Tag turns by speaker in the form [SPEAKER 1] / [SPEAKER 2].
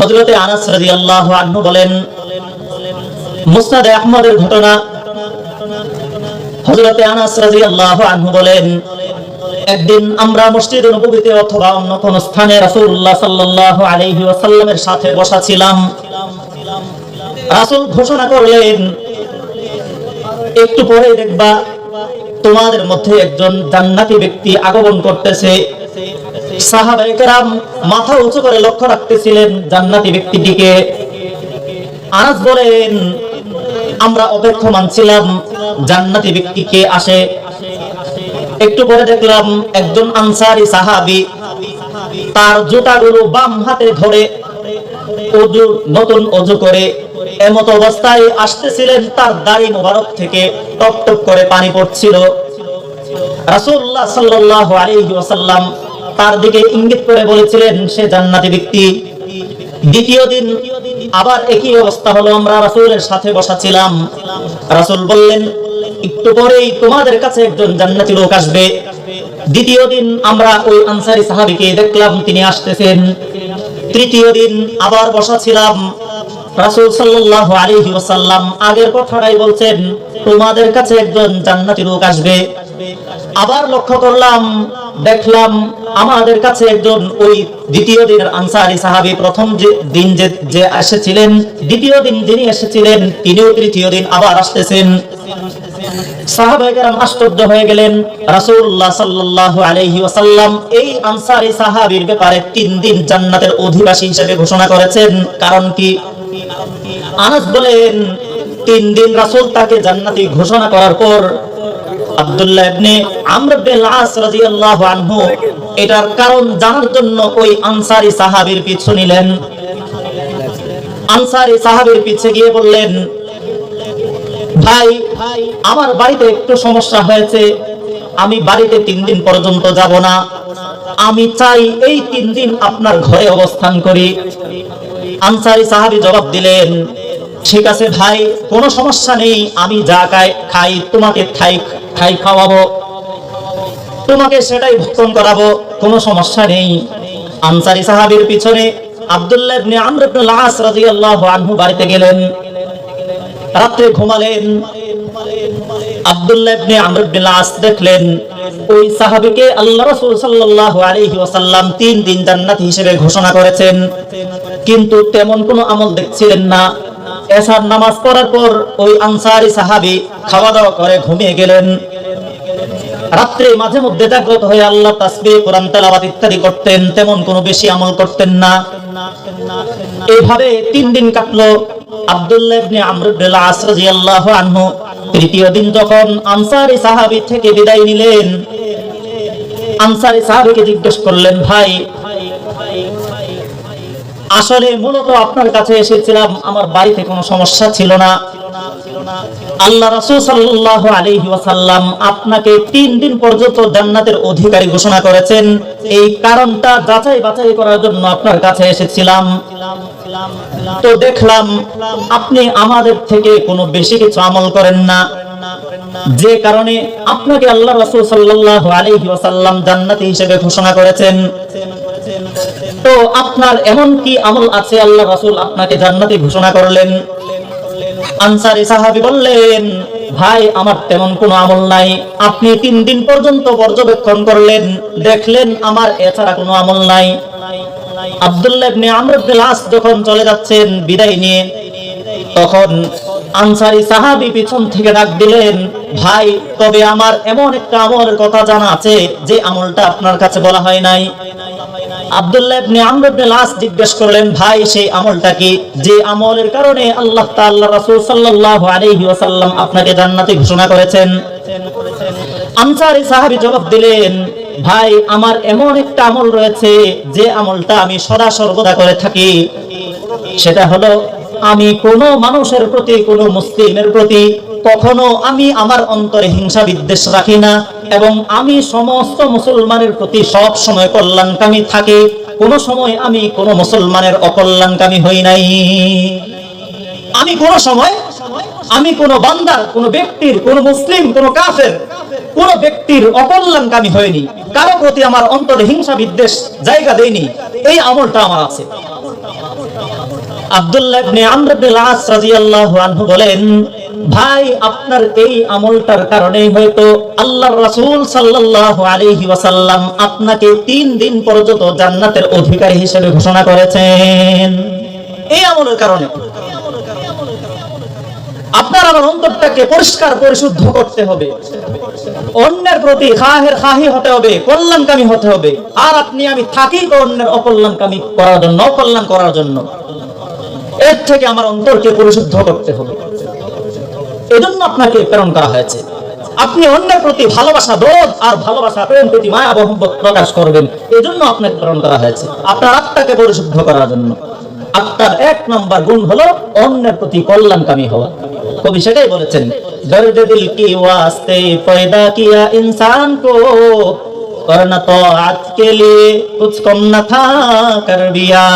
[SPEAKER 1] হযরতে আনাস রাদিয়াল্লাহু আনহু বলেন, মুসনাদে আহমদের ঘটনা, হযরতে আনাস রাদিয়াল্লাহু আনহু বলেন, একদিন আমরা মসজিদে নববীতে অথবা অন্য কোন স্থানে রাসূলুল্লাহ সাল্লাল্লাহু আলাইহি ওয়াসাল্লামের সাথে বসা ছিলাম। রাসূল ঘোষণা করলেন, একটু পরে দেখবা তোমাদের মধ্যে একজন জান্নাতি ব্যক্তি আগমন করতেছে। সাহাবায়ে কেরাম মাথা উঁচু করে লক্ষ্য রাখতেছিলেন জান্নাতি ব্যক্তিটিকে। আনাস বলেন, আমরা অপেক্ষমান ছিলাম জান্নাতি ব্যক্তি কে আসে। একটু পরে দেখলাম একজন আনসারী সাহাবী তার জুতাগুলো বাম হাতে ধরে নতুন ওযু করে এমত অবস্থায় আসতেছিলেন, তার দাড়ি মোবারক থেকে টপ টপ করে পানি পড়ছিল। রাসূলুল্লাহ সাল্লাল্লাহু আলাইহি ওয়াসাল্লাম তার দিকে ইঙ্গিত করে বলেছিলেন সে জান্নাতি ব্যক্তি। দ্বিতীয় দিন আবার একই অবস্থা হলো, আমরা রাসূলের সাথে বসা ছিলাম। রাসূল বললেন, একটু পরেই তোমাদের কাছে একজন জান্নাতি লোক আসবে। দ্বিতীয় দিন আমরা ওই আনসারী সাহাবীকে দেখলাম, তিনি আসতেছেন। তৃতীয় দিন আবার বসা ছিলাম, রাসূল সাল্লাল্লাহু আলাইহি ওয়াসাল্লাম আগের কথাটাই বলছেন, তোমাদের কাছে একজন জান্নাতি লোক আসবে। আবার লক্ষ্য করলাম, দেখলাম আমাদের কাছে একজন ওই দ্বিতীয় দিনের আনসারী সাহাবী, প্রথম দিন যে এসেছিলেন, দ্বিতীয় দিন যিনি এসেছিলেন তিনিও তৃতীয় দিন আবার আসতেছেন। সাহাবায়ে কেরাম আশ্চর্য হয়ে গেলেন। রাসূলুল্লাহ সাল্লাল্লাহু আলাইহি ওয়াসাল্লাম এই আনসারী সাহাবীর ব্যাপারে 3 দিন জান্নাতের অধিবাসী হিসেবে ঘোষণা করেছেন। কারণ কি? আনাস বলেন, 3 দিন রাসূল তাকে জান্নাতি ঘোষণা করার পর আব্দুল্লাহ ইবনে আমর ইবনে আস রাদিয়াল্লাহু আনহু এটার কারণ জানার জন্য ওই আনসারী সাহাবীর পিছু নিলেন। আনসারী সাহাবীর পিছে গিয়ে বললেন, ভাই আমার বাড়িতে একটু সমস্যা হয়েছে, আমি বাড়িতে 3 দিন পর্যন্ত যাব না, আমি চাই এই 3 দিন আপনার ঘরে অবস্থান করি। আনসারী সাহাবী জবাব দিলেন, ঠিক আছে ভাই, কোনো সমস্যা নেই, আমি যা খাই তোমাকে খাই খাওয়াবো, তোমাকে সেটাই ভক্ষণ করাবো, কোনো সমস্যা নেই। আনসারী সাহাবীর পিছনে আব্দুল্লাহ ইবনে আমর ইবনে আস রাদিয়াল্লাহু আনহু বাড়িতে গেলেন, রাতে ঘুমালেন। আব্দুল্লাহ ইবনে আমর ইবনে আস দেখলেন ওই সাহাবীকে আল্লাহ রাসূল সাল্লাল্লাহু আলাইহি ওয়াসাল্লাম 3 দিন জান্নাতি হিসেবে ঘোষণা করেছেন, কিন্তু তেমন কোনো আমল দেখছিলেন না। এশার নামাজ পড়ার পর ওই আনসারী সাহাবী খাওয়া দাওয়া করে ঘুমিয়ে গেলেন। রাত্রে মাঝে মধ্যে জাগ্রত হয়ে আল্লাহ তাসবিহ, কোরআন তেলাওয়াত ইত্যাদি করতেন, তেমন কোনো বেশি আমল করতেন না। এইভাবে 3 দিন কাটলো। আব্দুল্লাহ ইবনে আমর ইবনে আস রাদিয়াল্লাহু আনহু তৃতীয় দিন যখন আনসারী সাহাবী থেকে বিদায় নিলেন, আনসারী সাহাবীকে জিজ্ঞেস করলেন, ভাই আসলে মূলত আপনার কাছে এসেছিলাম, আমার বাড়িতে কোনো সমস্যা ছিল না। আল্লাহ রাসূল সাল্লাল্লাহু আলাইহি ওয়াসাল্লাম আপনাকে 3 দিন পর্যন্ত জান্নাতের অধিকারী ঘোষণা করেছেন, এই কারণটা যাচাই বাছাই করার জন্য আপনার কাছে এসেছিলাম। তো দেখলাম আপনি আমাদের থেকে কোনো বেশি কিছু আমল করেন না, যে কারণে আপনাকে আল্লাহ রাসূল সাল্লাল্লাহু আলাইহি ওয়াসাল্লাম জান্নাতি হিসেবে ঘোষণা করেছেন। তো আপনার এমন কি আমল আছে আল্লাহ রাসূল আপনাকে জান্নাতি ঘোষণা করলেন? আনসারী সাহাবী বললেন, ভাই আমার তেমন কোনো আমল নাই, আপনি 3 দিন পর্যন্ত পর্যবেক্ষণ করলেন, দেখলেন আমার এছাড়া কোনো আমল নাই। আব্দুল্লাহ ইবনে আমর ইবনে আস যখন চলে যাচ্ছেন বিদায় নিয়ে, তখন আনসারী সাহাবী পিছন থেকে ডাক দিলেন, ভাই তবে আমার এমন একটা আমলের কথা জানা আছে যে আমলটা আপনার কাছে বলা হয় নাই। আব্দুল্লাহ ইবনে আমর ইবনে আস জিজ্ঞেস করলেন, ভাই সেই আমলটা কি, যে আমলের কারণে আল্লাহ তাআলা রাসূল সাল্লাল্লাহু আলাইহি ওয়াসাল্লাম আপনাকে জান্নাতি ঘোষণা করেছেন? আনসারী সাহাবী জবাব দিলেন, ভাই আমার এমন একটা আমল রয়েছে যে আমলটা আমি সদা সর্বদা করে থাকি, সেটা হলো আমি কোনো মানুষের প্রতি, কোনো মুসলিমের প্রতি কখনো আমি আমার অন্তরে হিংসা বিদ্বেষ রাখি না, এবং আমি সমস্ত মুসলমানের প্রতি সব সময় কল্যাণকামী থাকি, কোনো সময় আমি কোনো মুসলমানের অকল্যাণকামী হই নাই। আমি কোনো সময় আমি কোনো বান্দার, কোনো ব্যক্তির, কোনো মুসলিম, কোনো কাফের, কোনো ব্যক্তির অকল্যাণকামী হয়নি, কারো প্রতি আমার অন্তরে হিংসা বিদ্বেষ জায়গা দেয়নি। এই আমলটা আমার আছে। আব্দুল্লাহ ইবনে আমর ইবনে আস রাদিয়াল্লাহু আনহু বলেন, ভাই আপনার এই আমলটার কারণেই হয়তো আল্লাহর রাসূল সাল্লাল্লাহু আলাইহি ওয়াসাল্লাম আপনাকে 3 দিন পর্যন্ত জান্নাতের অধিকারী হিসেবে ঘোষণা করেছেন। এই আমলের কারণে আপনার আমার অন্তরটাকে পরিষ্কার পরিশুদ্ধ করতে হবে, অন্যের প্রতি খাহের খাহি হতে হবে, কল্যাণকামী হতে হবে। আর আপনি আমি থাকি অন্যের অকল্যাণকামী করার জন্য, অকল্যাণ করার জন্য। এর থেকে আমার অন্তরকে পরিশুদ্ধ করতে হবে। এজন্য আপনাকে প্রেরণ করা হয়েছে। আপনি অন্যের প্রতি ভালোবাসা বোধ আর ভালোবাসা প্রেম প্রতি মায়া মহব্বত প্রকাশ করবেন। এজন্য আপনাকে প্রেরণ করা হয়েছে, আপনার আত্মাকে পরিশুদ্ধ করার জন্য। আত্মার 1 নম্বর গুণ হলো অন্যের প্রতি কল্যাণকামী হওয়া। কবি সেটাই বলেছেন, দর্দ দিল কি ওয়াস্তে পয়দা কিয়া ইনসান কো, করনা তাআত কে লিয়ে কুছ কম না থা কর দিয়া।